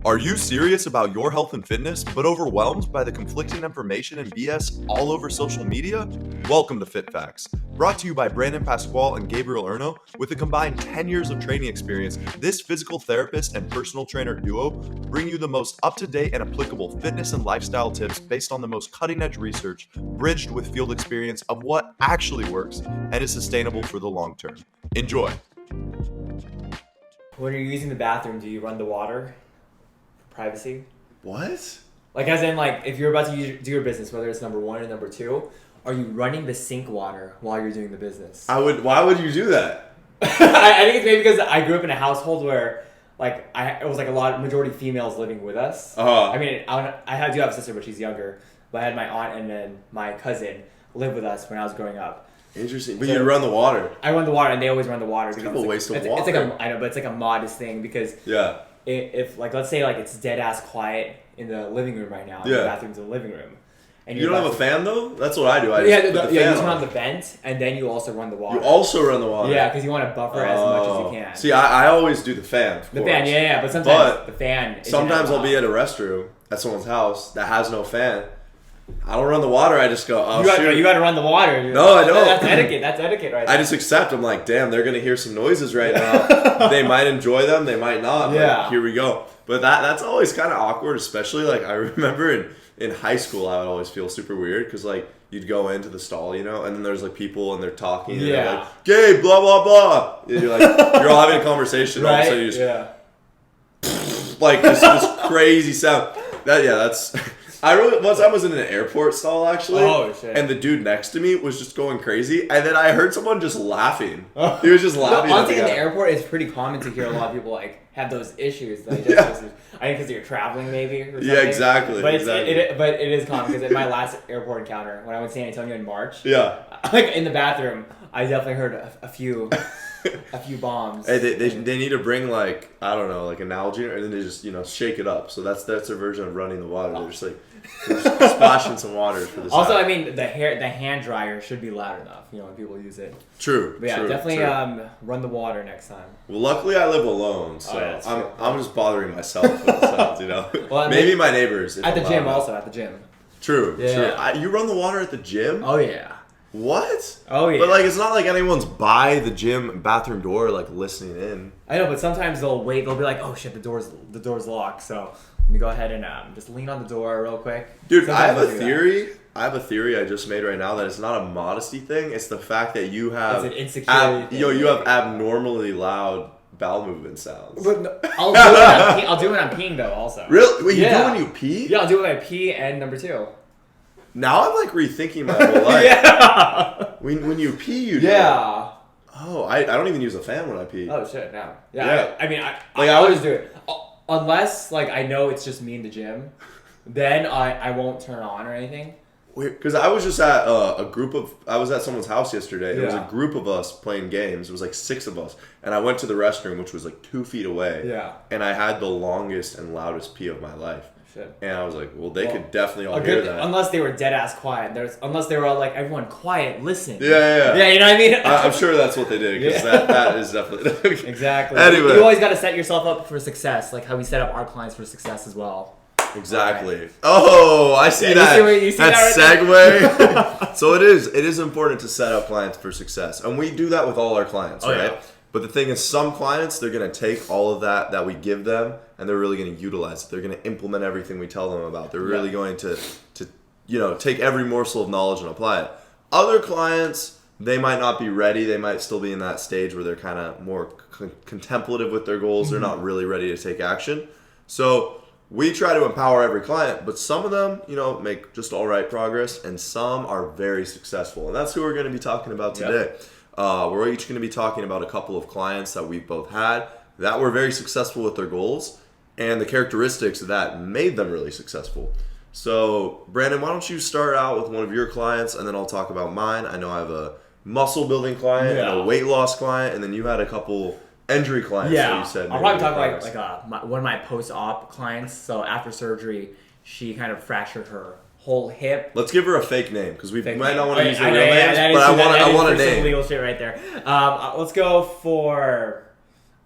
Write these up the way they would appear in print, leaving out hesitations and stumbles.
Are you serious about your health and fitness, but overwhelmed by the conflicting information and BS all over social media? Welcome to Fit Facts. Brought to you by Brandon Pascual and Gabe Erno. With a combined 10 years of training experience, this physical therapist and personal trainer duo bring you the most up-to-date and applicable fitness and lifestyle tips based on the most cutting-edge research, bridged with field experience of what actually works and is sustainable for the long term. Enjoy. When you're using the bathroom, do you run the water? Privacy? What? Like, as in, like, if you're about to do your business, whether it's number one or number two, are you running the sink water while you're doing the business? Why would you do that? I think it's maybe because I grew up in a household where, like, it was like majority females living with us. Uh-huh. I mean, I do have a sister, but she's younger. But I had my aunt and then my cousin live with us when I was growing up. Interesting. But you run the water. I run the water, and they always run the water. It's kind of a waste of water. It's like I know, but it's like a modest thing because if like, let's say, like, it's dead ass quiet in the living room right now, and the bathroom's in the living room, and you don't have a fan though. That's what I do. You turn on the vent, and then you also run the water. You also run the water. Yeah, because you want to buffer as much as you can. See, I always do the fan. The fan, yeah, but sometimes the fan. Sometimes I'll be at a restroom at someone's house that has no fan. I don't run the water. I just go, oh, you got to run the water. Dude. No, I don't. That's etiquette. That's etiquette right there. I just accept. I'm like, damn, they're going to hear some noises right now. They might enjoy them. They might not. Yeah. But here we go. But that's always kind of awkward, especially, like, I remember in high school, I would always feel super weird because, like, you'd go into the stall, you know, and then there's, like, people and they're talking. And they're like, Gabe, blah, blah, blah. And you're like, you're all having a conversation. Right? All of a sudden you just, like, this crazy sound. That's... One time I was in an airport stall, actually. Oh, shit. And the dude next to me was just going crazy. And then I heard someone just laughing. He was just laughing. Honestly, in the airport, it's pretty common to hear a lot of people, like, have those issues. Like, I think because you're traveling, maybe, or something. Yeah, exactly. But, exactly. But it is common, because in my last airport encounter, when I went to San Antonio in March, like, in the bathroom, I definitely heard a few... a few bombs. Hey, they need to bring, like, I don't know, like an Nalgene, and then they just, shake it up. So that's their version of running the water. They're just like splashing some water for the Also, side. I mean, the hand dryer should be loud enough, when people use it. True. But yeah, true, definitely true. Run the water next time. Well, luckily I live alone, so I'm just bothering myself with the sounds, Well, maybe my neighbors. At the gym, also at the gym. True. Yeah. True. You run the water at the gym? Oh yeah. What? Oh yeah. But, like, it's not like anyone's by the gym bathroom door, like, listening in. I know, but sometimes they'll wait. They'll be like, "Oh shit, the door's locked." So let me go ahead and just lean on the door real quick. Dude, Sometimes I have a theory. I have a theory I just made right now that it's not a modesty thing. It's the fact that you have it's an insecurity thing. you have abnormally loud bowel movement sounds. But no, I'll do it when I'm peeing though. Also. Really? Wait, you do when you pee? Yeah, I'll do it when I pee and number two. Now I'm, like, rethinking my whole life. Yeah. When you pee, you do. Yeah. Oh, I don't even use a fan when I pee. Oh shit, no. Yeah. I mean, I always do it. Unless, like, I know it's just me in the gym, then I won't turn on or anything. Weird, because I was just at I was at someone's house yesterday. It was a group of us playing games. It was like 6 of us. And I went to the restroom, which was like 2 feet away. Yeah. And I had the longest and loudest pee of my life. Shit. And I was like, well, they could definitely all hear that. Unless they were dead ass quiet. Unless they were all like, everyone quiet, listen. Yeah. Yeah, you know what I mean? I'm sure that's what they did, because that is definitely... Exactly. Anyway. You always got to set yourself up for success, like how we set up our clients for success as well. Exactly. Right. Oh, I see that. You see that segue. Right. So it is important to set up clients for success. And we do that with all our clients, right? Yeah. But the thing is, some clients, they're going to take all of that we give them, and they're really going to utilize it. They're going to implement everything we tell them about. They're really going to take every morsel of knowledge and apply it. Other clients, they might not be ready. They might still be in that stage where they're kind of more contemplative with their goals. Mm-hmm. They're not really ready to take action. So we try to empower every client, but some of them, make just all right progress, and some are very successful. And that's who we're going to be talking about today. Yep. We're each going to be talking about a couple of clients that we've both had that were very successful with their goals and the characteristics that made them really successful. So, Brandon, why don't you start out with one of your clients, and then I'll talk about mine. I know I have a muscle building client and a weight loss client, and then you had a couple injury clients that you said. I'll probably talk about one of my post-op clients. So after surgery, she kind of fractured her whole hip. Let's give her a fake name, because we might not want to use her real names, but I want a name. Some legal shit right there. Let's go for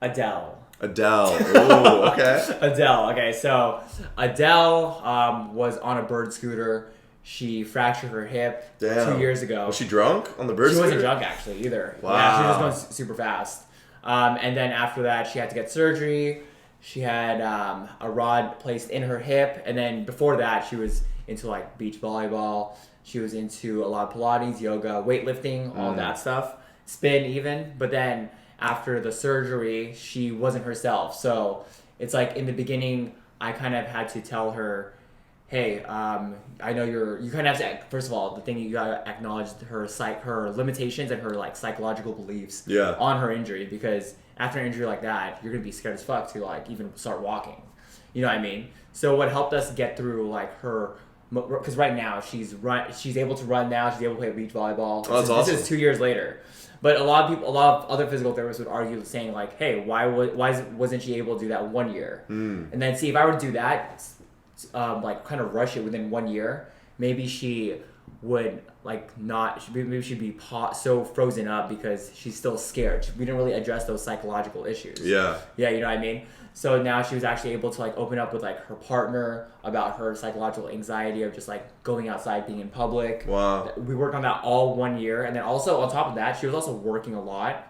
Adele. Adele. Oh, okay. Adele. Okay, so Adele was on a bird scooter. She fractured her hip 2 years ago. Was she drunk on the bird scooter? She wasn't drunk, actually, either. Wow. Yeah, she was just going super fast. And then after that, she had to get surgery. She had a rod placed in her hip. And then before that, she was into like beach volleyball. She was into a lot of Pilates, yoga, weightlifting, all that stuff. Spin even. But then after the surgery, she wasn't herself. So it's like in the beginning, I kind of had to tell her, hey, I know you kind of have to, first of all, the thing you gotta acknowledge her limitations and her like psychological beliefs on her injury, because after an injury like that, you're gonna be scared as fuck to like even start walking. You know what I mean? So what helped us get through like her, because right now she's able to run now, she's able to play beach volleyball. Oh, that's awesome. This is 2 years later. But a lot of other physical therapists would argue saying like, hey, why wasn't she able to do that 1 year? And then see, if I were to do that, like kind of rush it within 1 year, maybe she would like not, maybe she'd be so frozen up because she's still scared. We didn't really address those psychological issues. Yeah, you know what I mean? So now she was actually able to like open up with like her partner about her psychological anxiety of just like going outside, being in public. Wow. We worked on that all 1 year, and then also on top of that, she was also working a lot.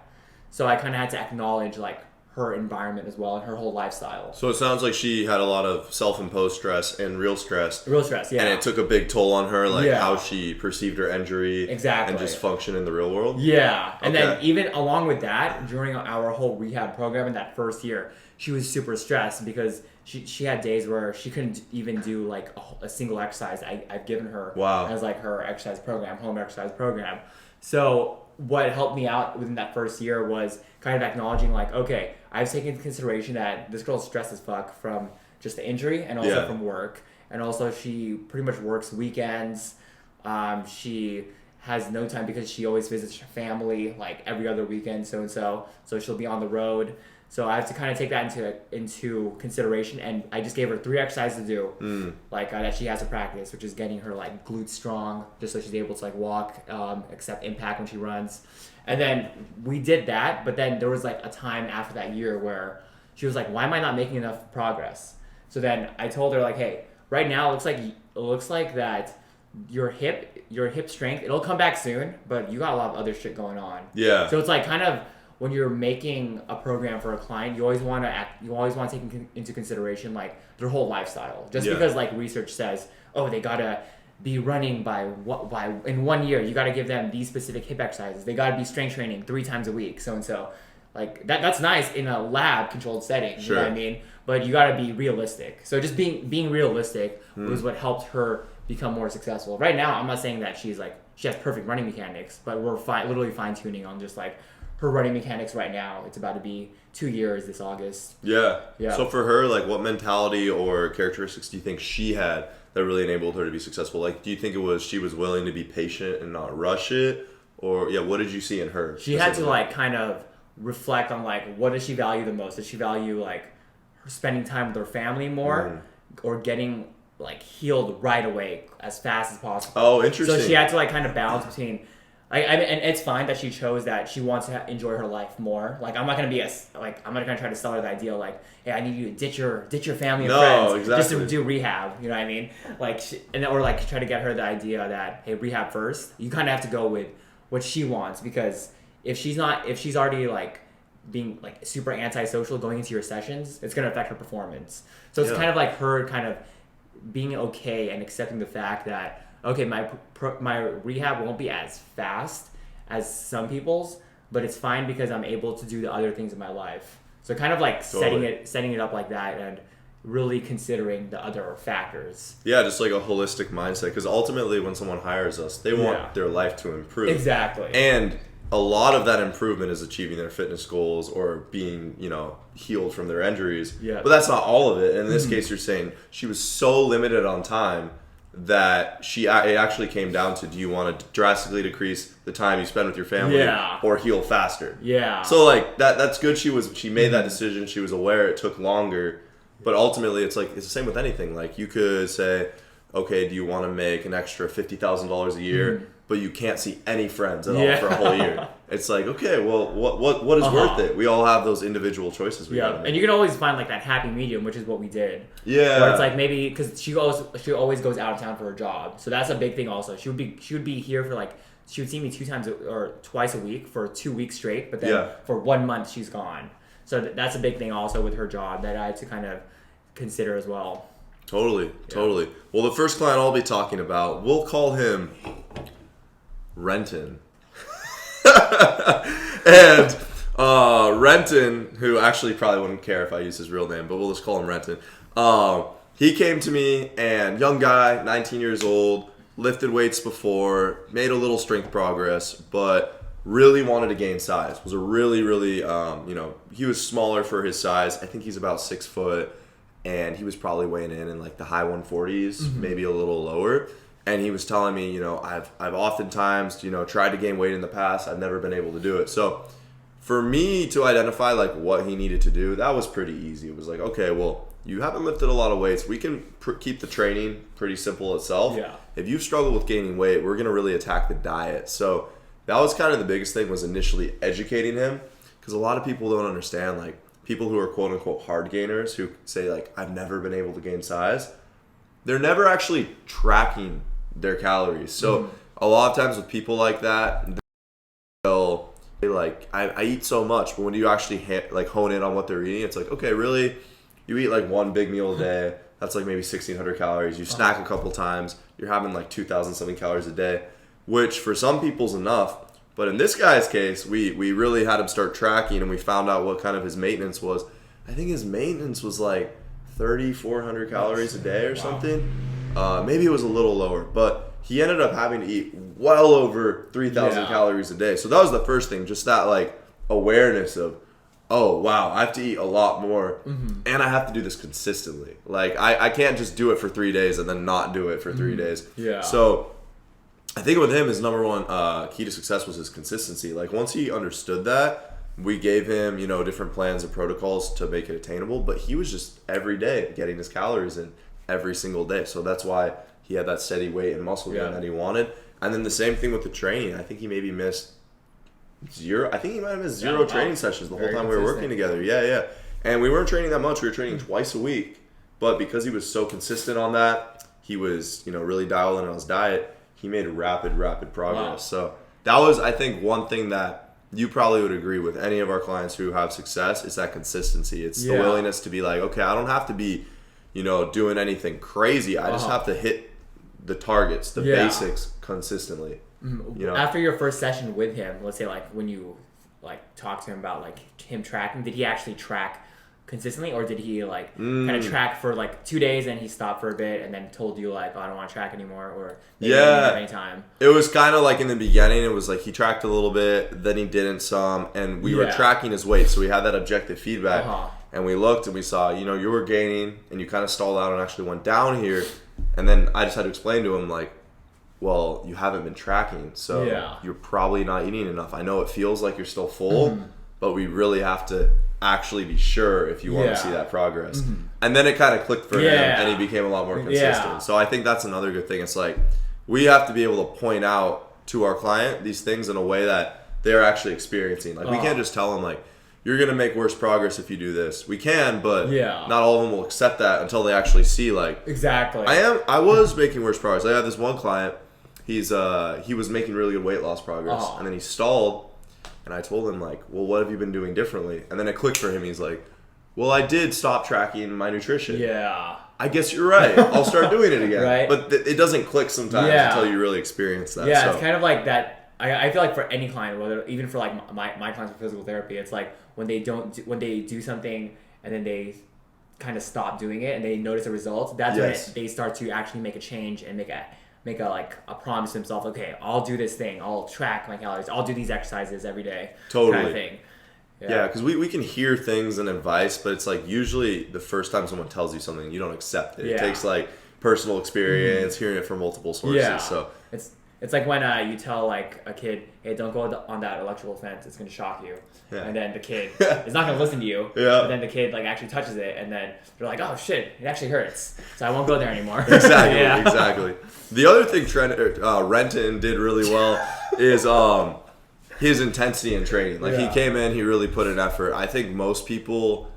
So I kind of had to acknowledge like her environment as well and her whole lifestyle. So it sounds like she had a lot of self-imposed stress and real stress. Real stress, yeah. And it took a big toll on her, like how she perceived her injury. Exactly. And just function in the real world. Yeah. And then even along with that, during our whole rehab program in that first year, she was super stressed because she had days where she couldn't even do like a single exercise I've given her as like her exercise program, home exercise program. So what helped me out within that first year was kind of acknowledging like, okay, I've taken into consideration that this girl's stressed as fuck from just the injury and also from work. And also she pretty much works weekends. She has no time because she always visits her family like every other weekend, so she'll be on the road. So I have to kind of take that into consideration, and I just gave her 3 exercises to do, like that she has to practice, which is getting her like glutes strong, just so she's able to like walk, accept impact when she runs. And then we did that, but then there was like a time after that year where she was like, "Why am I not making enough progress?" So then I told her like, "Hey, right now it looks like that your hip strength, it'll come back soon, but you got a lot of other shit going on." Yeah. So it's like kind of, when you're making a program for a client, you always want to take into consideration like their whole lifestyle. Just because like research says, oh, they gotta be running by in 1 year, you gotta give them these specific hip exercises. They gotta be strength training 3 times a week, so and so. Like that's nice in a lab controlled setting. You know what I mean? But you gotta be realistic. So just being realistic was what helped her become more successful. Right now, I'm not saying that she has perfect running mechanics, but we're literally fine tuning on just like her running mechanics right now. It's about to be 2 years this August. Yeah. So for her, like, what mentality or characteristics do you think she had that really enabled her to be successful? Like, do you think it was she was willing to be patient and not rush it? Or, what did you see in her? She had to, like, kind of reflect on, like, what does she value the most? Does she value, like, her spending time with her family more? Or getting, like, healed right away as fast as possible? Oh, interesting. So she had to, like, kind of balance between... and it's fine that she chose that she wants to enjoy her life more. Like, I'm not gonna try to sell her the idea like, hey, I need you to ditch your family and friends just to do rehab. You know what I mean? Like, or like try to get her the idea that, hey, rehab first. You kind of have to go with what she wants, because if she's already like being like super antisocial going into your sessions, it's gonna affect her performance. So it's kind of like her kind of being okay and accepting the fact that, okay, my rehab won't be as fast as some people's, but it's fine because I'm able to do the other things in my life. So kind of like setting it up like that and really considering the other factors. Yeah, just like a holistic mindset, because ultimately when someone hires us, they want their life to improve. Exactly. And a lot of that improvement is achieving their fitness goals or being, healed from their injuries. Yeah. But that's not all of it. In this case, you're saying she was so limited on time that it actually came down to, do you want to drastically decrease the time you spend with your family or heal faster? Yeah. So like that's good. She made that decision. She was aware it took longer, but ultimately it's the same with anything. Like, you could say, okay, do you want to make an extra $50,000 a year but you can't see any friends at all for a whole year. It's like, okay, well, what is worth it? We all have those individual choices. And you can always find like that happy medium, which is what we did. Yeah. Where it's like maybe because she always goes out of town for her job, so that's a big thing. Also, she would be here for like she would see me 2 times or twice a week for 2 weeks straight, but then for 1 month she's gone. So that's a big thing also with her job that I had to kind of consider as well. Totally. Well, the first client I'll be talking about, we'll call him Renton. And Renton, who actually probably wouldn't care if I use his real name, but we'll just call him Renton. He came to me, and young guy, 19 years old, lifted weights before, made a little strength progress, but really wanted to gain size. Was a really, he was smaller for his size. I think he's about 6 foot, and he was probably weighing in like the high 140s, maybe a little lower. And he was telling me, I've oftentimes, tried to gain weight in the past. I've never been able to do it. So for me to identify like what he needed to do, that was pretty easy. It was like, okay, well, you haven't lifted a lot of weights. We can keep the training pretty simple itself. Yeah. If you've struggled with gaining weight, we're going to really attack the diet. So that was kind of the biggest thing, was initially educating him, because a lot of people don't understand, like people who are quote unquote hard gainers who say like, I've never been able to gain size. They're never actually tracking their calories. So a lot of times with people like that, they'll be like, I eat so much, but when you actually hone in on what they're eating, it's like, okay, really, you eat like one big meal a day. That's like maybe 1,600 calories. You snack a couple times. You're having like 2,000 something calories a day, which for some people's enough. But in this guy's case, we really had him start tracking, and we found out what kind of his maintenance was. I think his maintenance was like 3,400 calories a day or something. Maybe it was a little lower, but he ended up having to eat well over 3,000 calories a day. So that was the first thing, just that like awareness of, oh wow, I have to eat a lot more, and I have to do this consistently. Like I can't just do it for 3 days and then not do it for 3 days. Yeah. So I think with him, his number one key to success was his consistency. Like once he understood that, we gave him, different plans and protocols to make it attainable, but he was just every day getting his calories in every single day. So that's why he had that steady weight and muscle gain that he wanted. And then the same thing with the training. I think he maybe missed zero. I think he might have missed zero training sessions the whole time we were working together. Yeah. And we weren't training that much. We were training twice a week. But because he was so consistent on that, he was, really dialed in on his diet. He made rapid progress. Wow. So that was, I think, one thing that you probably would agree with any of our clients who have success is that consistency. It's the willingness to be like, okay, I don't have to be, doing anything crazy. I just have to hit the targets, the basics consistently. After your first session with him, let's say like when you like talked to him about like him tracking, did he actually track consistently, or did he like kind of track for like 2 days and he stopped for a bit and then told you like, oh, I don't want to track anymore, or maybe any time? It was kind of like in the beginning, it was like he tracked a little bit, then he didn't some, and we were tracking his weight, so we had that objective feedback, and we looked and we saw, you were gaining and you kind of stalled out and actually went down here, and then I just had to explain to him like, well, you haven't been tracking, so you're probably not eating enough. I know it feels like you're still full, but we really have to actually be sure if you want to see that progress. And then it kind of clicked for him, and he became a lot more consistent. So I think that's another good thing. It's like we have to be able to point out to our client these things in a way that they're actually experiencing. Like we can't just tell them like, you're going to make worse progress if you do this. We can, but not all of them will accept that until they actually see like, exactly. I was making worse progress. I had this one client, he was making really good weight loss progress, and then he stalled. And I told him, like, well, what have you been doing differently? And then it clicked for him. He's like, well, I did stop tracking my nutrition. Yeah. I guess you're right. I'll start doing it again. Right. But it doesn't click sometimes until you really experience that. Yeah, so. It's kind of like that. I feel like for any client, whether even for like my clients with physical therapy, it's like when they do something and then they kind of stop doing it and they notice the results, that's when they start to actually make a change and make a promise to himself, okay, I'll do this thing, I'll track my calories, I'll do these exercises every day. Totally. Kind of thing. Yeah, because we can hear things and advice, but it's like usually the first time someone tells you something, you don't accept it. It takes like personal experience, hearing it from multiple sources. Yeah. So it's It's like when you tell like a kid, hey, don't go on that electrical fence, it's gonna shock you. Yeah. And then the kid is not gonna listen to you. Yeah. But then the kid like actually touches it, and then they're like, oh shit, it actually hurts, so I won't go there anymore. Exactly, Yeah. exactly. The other thing Renton did really well is his intensity in training. Like he came in, he really put an effort. I think most people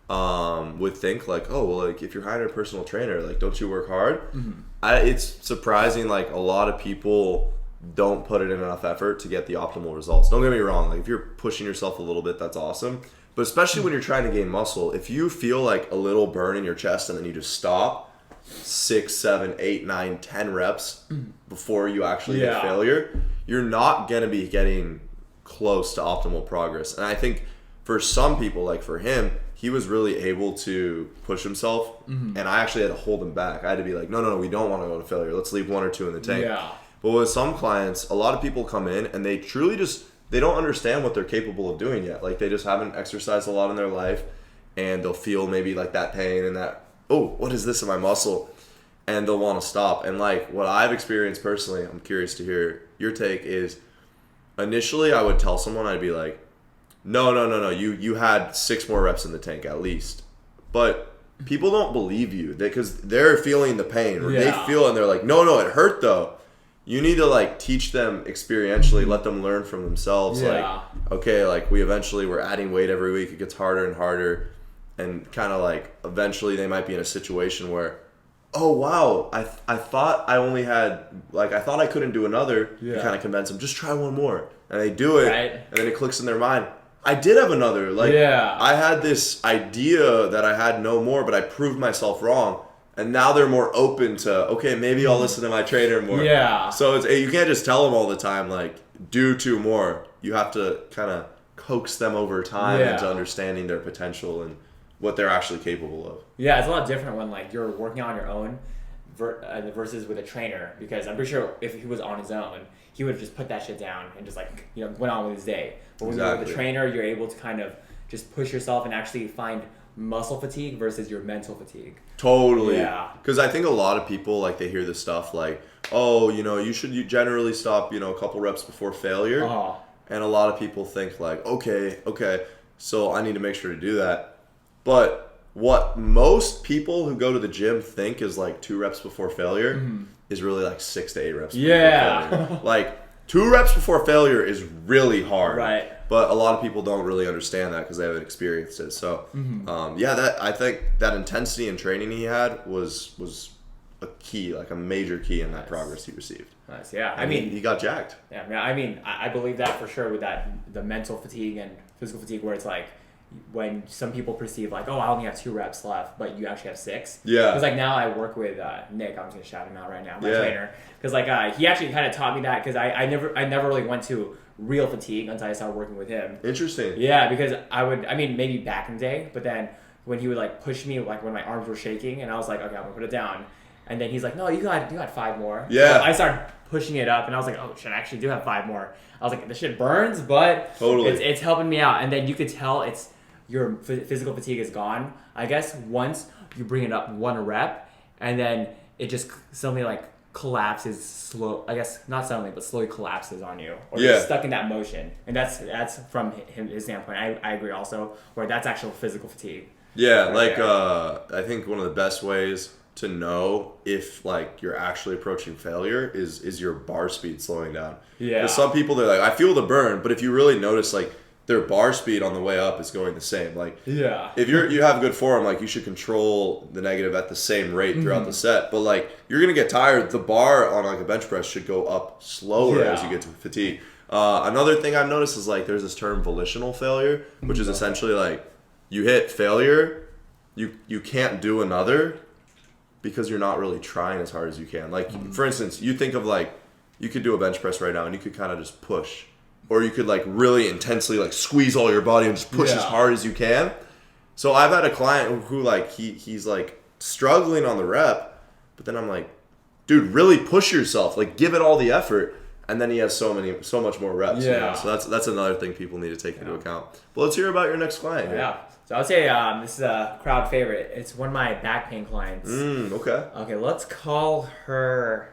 would think like, oh, well, like if you're hiring a personal trainer, like don't you work hard? Mm-hmm. It's surprising. Like a lot of people don't put it in enough effort to get the optimal results. Don't get me wrong. Like if you're pushing yourself a little bit, that's awesome. But especially when you're trying to gain muscle, if you feel like a little burn in your chest and then you just stop 6, 7, 8, 9, 10 reps before you actually get failure, you're not going to be getting close to optimal progress. And I think for some people, like for him, he was really able to push himself, and I actually had to hold him back. I had to be like, no, we don't want to go to failure. Let's leave 1 or 2 in the tank. Yeah. But with some clients, a lot of people come in and they truly just, they don't understand what they're capable of doing yet. Like they just haven't exercised a lot in their life, and they'll feel maybe like that pain and that, oh, what is this in my muscle? And they'll want to stop. And like what I've experienced personally, I'm curious to hear your take, is initially I would tell someone, I'd be like, no, you had 6 more reps in the tank at least. But people don't believe you because they're feeling the pain, or they feel, and they're like, no, it hurt though. You need to like teach them experientially, let them learn from themselves. Like, okay, like we're adding weight every week. It gets harder and harder, and kind of like eventually they might be in a situation where, oh wow, I thought I only had, like I thought I couldn't do another. You kind of convince them, just try one more, and they do it, and then it clicks in their mind. I did have another. Like I had this idea that I had no more, but I proved myself wrong. And now they're more open to, okay, maybe I'll listen to my trainer more. Yeah. So you can't just tell them all the time, like, do 2 more. You have to kind of coax them over time into understanding their potential and what they're actually capable of. Yeah, it's a lot different when, like, you're working on your own versus with a trainer. Because I'm pretty sure if he was on his own, he would have just put that shit down and just, like, you know, went on with his day. But when you're with a trainer, you're able to kind of just push yourself and actually find muscle fatigue versus your mental fatigue. Totally. Yeah. Because I think a lot of people, like, they hear this stuff like, oh, you know, you should generally stop, you know, a couple reps before failure. And a lot of people think like, okay, so I need to make sure to do that. But what most people who go to the gym think is like 2 reps before failure is really like 6 to 8 reps before failure. Like 2 reps before failure is really hard. Right. But a lot of people don't really understand that because they haven't experienced it. So, I think that intensity in training he had was a key, like a major key in that progress he received. Nice, yeah. I mean, he got jacked. Yeah, I mean, I believe that for sure with the mental fatigue and physical fatigue, where it's like when some people perceive like, oh, I only have 2 reps left, but you actually have 6. Yeah. Because like now I work with Nick. I'm just gonna shout him out right now, my trainer. Because like he actually kind of taught me that because I never really went to real fatigue until I started working with him. Interesting. Yeah, because maybe back in the day, but then when he would like push me, like when my arms were shaking, and I was like, okay, I'm gonna put it down, and then he's like, no, you got 5 more. Yeah. So I started pushing it up, and I was like, oh shit, I actually do have 5 more. I was like, this shit burns, but it's helping me out, and then you could tell it's your physical fatigue is gone. I guess once you bring it up 1 rep, and then it just suddenly like collapses slow. I guess not suddenly, but slowly collapses on you, or you're stuck in that motion. And that's from his standpoint. I agree also, where that's actual physical fatigue. Yeah, like I think one of the best ways to know if like you're actually approaching failure is your bar speed slowing down. Yeah. Because some people, they're like, I feel the burn, but if you really notice like their bar speed on the way up is going the same. Like, if you have good form, like you should control the negative at the same rate throughout the set. But like you're gonna get tired. The bar on like a bench press should go up slower as you get to fatigue. Another thing I've noticed is like there's this term volitional failure, which is essentially like you hit failure, you can't do another because you're not really trying as hard as you can. Like for instance, you think of like you could do a bench press right now and you could kind of just push. Or you could like really intensely like squeeze all your body and just push as hard as you can. So I've had a client who like he's like struggling on the rep, but then I'm like, dude, really push yourself, like give it all the effort, and then he has so much more reps. Yeah. You know? So that's another thing people need to take into account. But let's hear about your next client. Yeah. So I would say this is a crowd favorite. It's one of my back pain clients. Okay. Okay, let's call her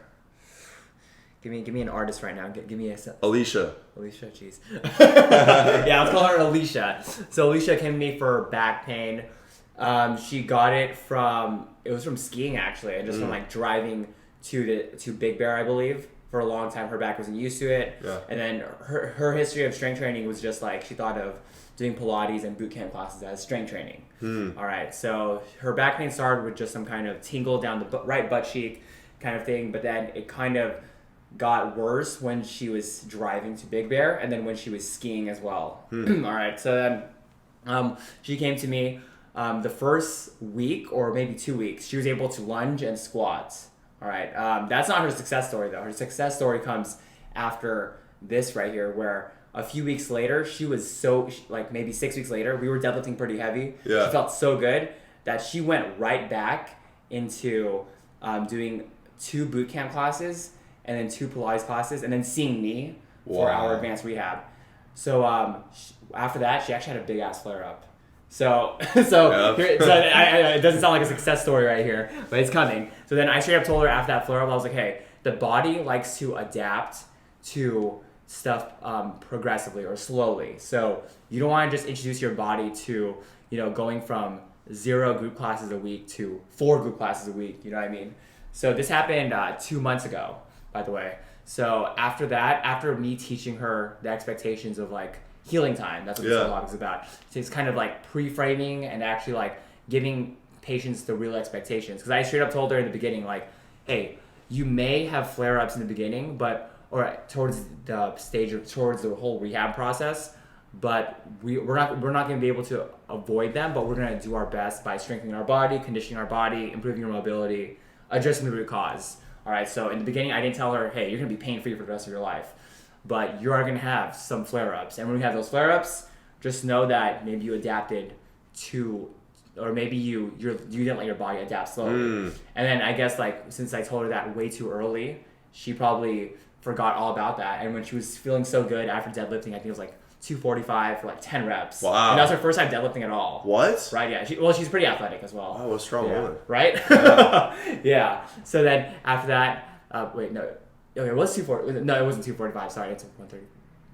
Give me an artist right now. Give me a... Alicia. Alicia, jeez. Yeah, let's call her Alicia. So Alicia came to me for back pain. She got it from skiing actually, and just from like driving to Big Bear, I believe. For a long time, her back wasn't used to it. Yeah. And then her history of strength training was just like she thought of doing Pilates and boot camp classes as strength training. All right, so her back pain started with just some kind of tingle down the right butt cheek kind of thing, but then it kind of got worse when she was driving to Big Bear, and then when she was skiing as well. All right, so then she came to me the first week or maybe 2 weeks. She was able to lunge and squat. All right, that's not her success story though. Her success story comes after this right here, where a few weeks later, she was like maybe 6 weeks later, we were deadlifting pretty heavy. Yeah. She felt so good that she went right back into doing 2 boot camp classes and then 2 Pilates classes, and then seeing me for our advanced rehab. So after that, she actually had a big ass flare up. So it doesn't sound like a success story right here, but it's coming. So then I straight up told her after that flare up, I was like, hey, the body likes to adapt to stuff progressively or slowly. So you don't want to just introduce your body to, going from 0 group classes a week to 4 group classes a week. You know what I mean? So this happened 2 months ago, by the way. So after that, after me teaching her the expectations of like healing time, that's what this whole topic is about. So it's kind of like pre-framing and actually like giving patients the real expectations. Because I straight up told her in the beginning, like, hey, you may have flare-ups in the beginning, or towards the stage of towards the whole rehab process, but we're not going to be able to avoid them, but we're going to do our best by strengthening our body, conditioning our body, improving your mobility, addressing the root cause. All right, so in the beginning, I didn't tell her, hey, you're going to be pain-free for the rest of your life, but you are going to have some flare-ups. And when we have those flare-ups, just know that maybe you adapted to, or maybe you didn't let your body adapt slowly. And then I guess like since I told her that way too early, she probably forgot all about that. And when she was feeling so good after deadlifting, I think it was like 245 for like 10 reps. Wow. And that was her first time deadlifting at all. What? Right, yeah. She's pretty athletic as well. Oh, a strong woman. Right? Yeah. So then after that, wait, no. Okay, it was 240. No, it wasn't 245. Sorry, it's 130.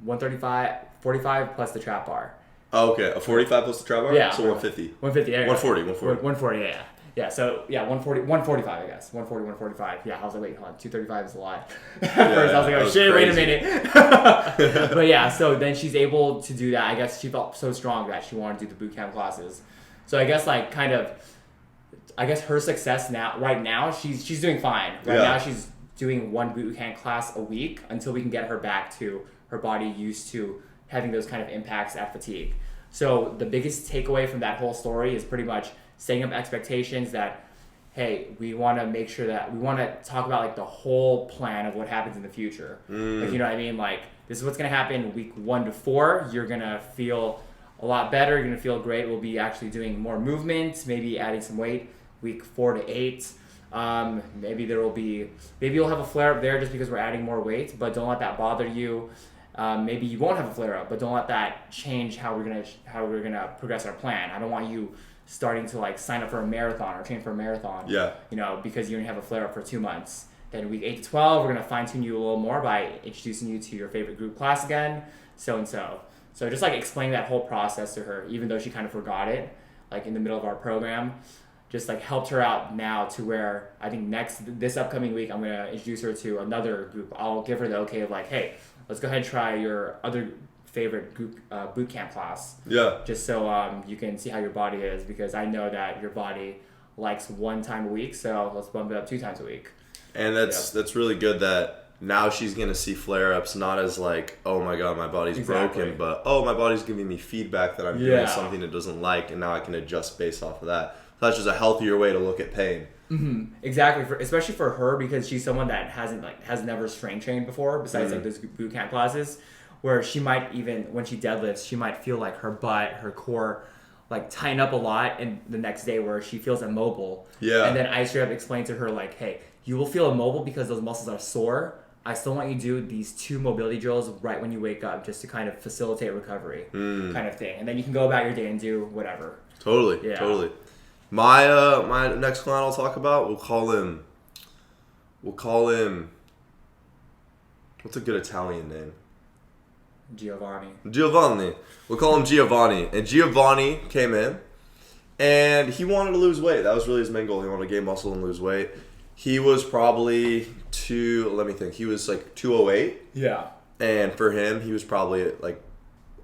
135, 45 plus the trap bar. Oh, okay. A 45 plus the trap bar? Yeah. So 150. 150, yeah. 140. 140, yeah. Yeah, so, 145, I guess. 140, 145. Yeah, I was like, wait, hold on. 235 is a lot. At first, I was like, oh, shit, crazy. wait a minute. But yeah, so then she's able to do that. I guess she felt so strong that she wanted to do the boot camp classes. So I guess, like, her success right now, she's doing fine. Right now, she's doing 1 boot camp class a week until we can get her back to her body used to having those kind of impacts at fatigue. So the biggest takeaway from that whole story is pretty much setting up expectations that, hey, we want to make sure that we want to talk about like the whole plan of what happens in the future. Like, you know what I mean? Like, this is what's going to happen week 1 to 4. You're going to feel a lot better. You're going to feel great. We'll be actually doing more movement, maybe adding some weight week 4 to 8. Maybe you'll have a flare up there just because we're adding more weight, but don't let that bother you. Maybe you won't have a flare up, but don't let that change how we're gonna progress our plan. I don't want you starting to like sign up for a marathon or train for a marathon. Yeah. Because you only have a flare up for 2 months. Then week 8 to 12, we're gonna fine tune you a little more by introducing you to your favorite group class again, so and so. So just like explain that whole process to her, even though she kind of forgot it, like in the middle of our program. Just like helped her out now to where I think this upcoming week I'm gonna introduce her to another group. I'll give her the okay of like, hey, let's go ahead and try your other favorite group boot camp class. Yeah. Just so you can see how your body is, because I know that your body likes 1 time a week, so let's bump it up 2 times a week. And that's really good that now she's gonna see flare-ups not as like, oh my god, my body's broken, but oh, my body's giving me feedback that I'm doing something it doesn't like, and now I can adjust based off of that. So that's just a healthier way to look at pain. Mm-hmm. Exactly, especially for her, because she's someone that has never strength trained before, besides like those boot camp classes, where she might even when she deadlifts, she might feel like her butt, her core, like tighten up a lot, and the next day where she feels immobile. Yeah. And then I straight up explained to her like, hey, you will feel immobile because those muscles are sore. I still want you to do these 2 mobility drills right when you wake up, just to kind of facilitate recovery, kind of thing, and then you can go about your day and do whatever. Totally. My next client I'll talk about, we'll call him What's a good Italian name? Giovanni. Giovanni. We'll call him Giovanni. And Giovanni came in, and he wanted to lose weight. That was really his main goal. He wanted to gain muscle and lose weight. He was probably he was like 208. Yeah. And for him, he was probably at like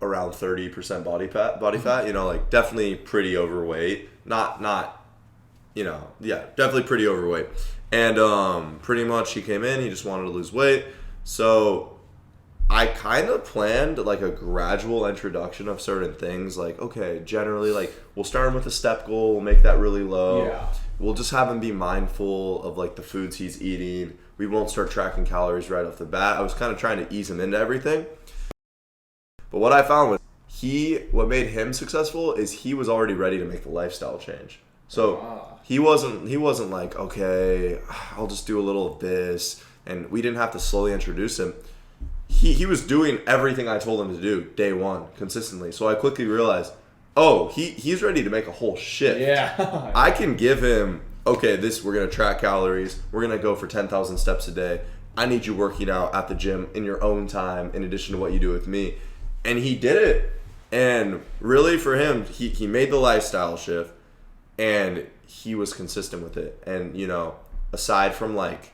around 30% body fat, you know, like definitely pretty overweight. Definitely pretty overweight. And pretty much he came in, he just wanted to lose weight. So I kind of planned like a gradual introduction of certain things. Like, okay, generally, like we'll start him with a step goal, we'll make that really low. Yeah. We'll just have him be mindful of like the foods he's eating. We won't start tracking calories right off the bat. I was kind of trying to ease him into everything. But what I found was what made him successful is he was already ready to make the lifestyle change. So he wasn't like, okay, I'll just do a little of this. And we didn't have to slowly introduce him. He was doing everything I told him to do day one consistently. So I quickly realized, he's ready to make a whole shift. Yeah. I can give him, okay, we're going to track calories. We're going to go for 10,000 steps a day. I need you working out at the gym in your own time in addition to what you do with me. And he did it. And really for him, he made the lifestyle shift and he was consistent with it. And, you know, aside from like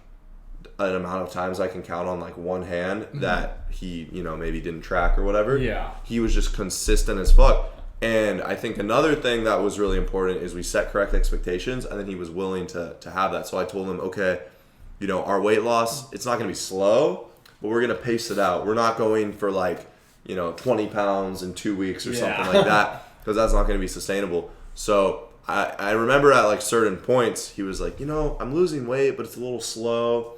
an amount of times I can count on like one hand that he, you know, maybe didn't track or whatever. Yeah. He was just consistent as fuck. And I think another thing that was really important is we set correct expectations, and then he was willing to have that. So I told him, okay, you know, our weight loss, it's not going to be slow, but we're going to pace it out. We're not going for like, you know, 20 pounds in 2 weeks or something like that, because that's not going to be sustainable. So I remember at like certain points, he was like, you know, I'm losing weight, but it's a little slow.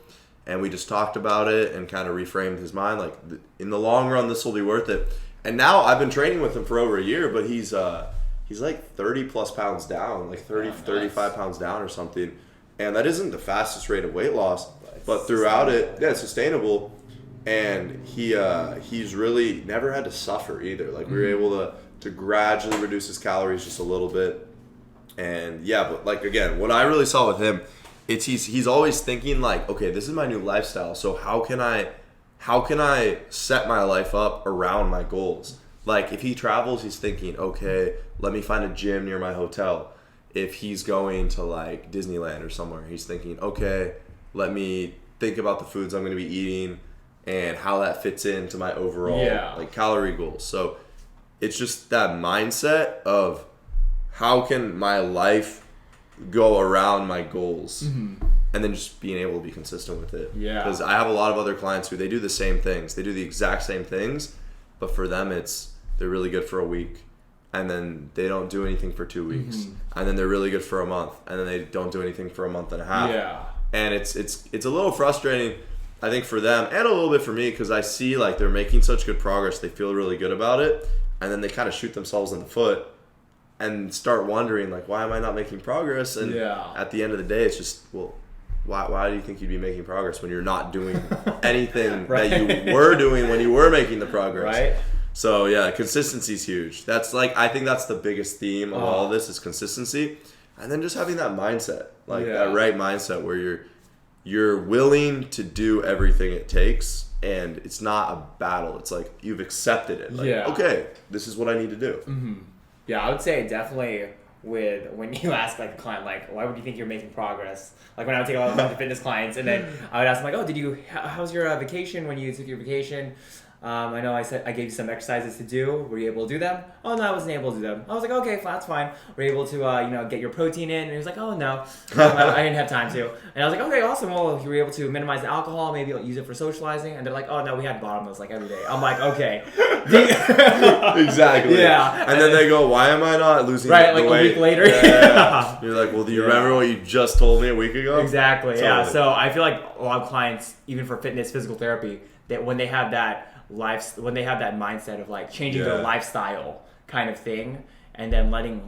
And we just talked about it and kind of reframed his mind. Like, in the long run, this will be worth it. And now I've been training with him for over a year, but he's like 30 plus pounds down, like 35 pounds down or something. And that isn't the fastest rate of weight loss, but throughout it, yeah, it's sustainable. And he's really never had to suffer either. Like, we were able to gradually reduce his calories just a little bit. And yeah, but like, again, what I really saw with him, it's he's always thinking like, okay, this is my new lifestyle. So how can I set my life up around my goals? Like, if he travels, he's thinking, okay, let me find a gym near my hotel. If he's going to like Disneyland or somewhere, he's thinking, okay, let me think about the foods I'm going to be eating and how that fits into my overall like calorie goals. So it's just that mindset of how can my life go around my goals, and then just being able to be consistent with it. Yeah. Because I have a lot of other clients who they do the same things. They do the exact same things, but for them they're really good for a week, and then they don't do anything for 2 weeks, and then they're really good for a month, and then they don't do anything for a month and a half. Yeah. And it's a little frustrating, I think, for them and a little bit for me, because I see like they're making such good progress. They feel really good about it, and then they kind of shoot themselves in the foot and start wondering like, why am I not making progress? And at the end of the day, it's just, well, why do you think you'd be making progress when you're not doing anything that you were doing when you were making the progress? Right. So yeah, consistency is huge. That's like, I think that's the biggest theme of all of this is consistency, and then just having that mindset, like that right mindset where you're willing to do everything it takes, and it's not a battle. It's like you've accepted it. Like, okay, this is what I need to do. Yeah, I would say definitely when you ask like a client, like, why would you think you're making progress? Like when I would take a lot of fitness clients, and then I would ask them like, oh, how's your vacation when you took your vacation? I know I gave you some exercises to do. Were you able to do them? Oh, no, I wasn't able to do them. I was like, okay, that's fine. Were you able to, get your protein in? And he was like, oh, no, I didn't have time to. And I was like, okay, awesome. Well, you were able to minimize the alcohol, maybe use it for socializing. And they're like, oh, no, we had bottomless like every day. I'm like, okay. Exactly. Yeah. And then they go, why am I not losing weight? Right, like weight? a week later. Yeah. You're like, well, do you remember what you just told me a week ago? Exactly, yeah. So I feel like a lot of clients, even for fitness, physical therapy, that when they have that mindset of like changing their lifestyle kind of thing, and then letting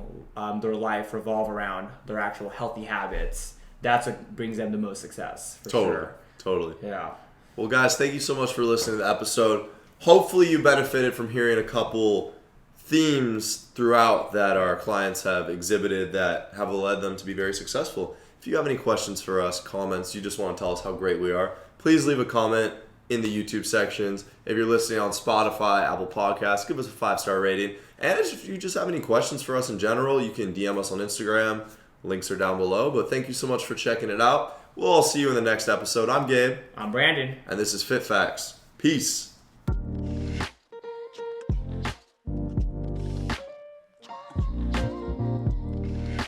their life revolve around their actual healthy habits, that's what brings them the most success. Totally. Yeah. Well, guys, thank you so much for listening to the episode. Hopefully you benefited from hearing a couple themes throughout that our clients have exhibited that have led them to be very successful. If you have any questions for us, comments, you just want to tell us how great we are, please leave a comment in the YouTube sections. If you're listening on Spotify, Apple Podcasts, give us a 5-star rating. And if you just have any questions for us in general, you can DM us on Instagram. Links are down below. But thank you so much for checking it out. We'll all see you in the next episode. I'm Gabe. I'm Brandon. And this is Fit Facts. Peace.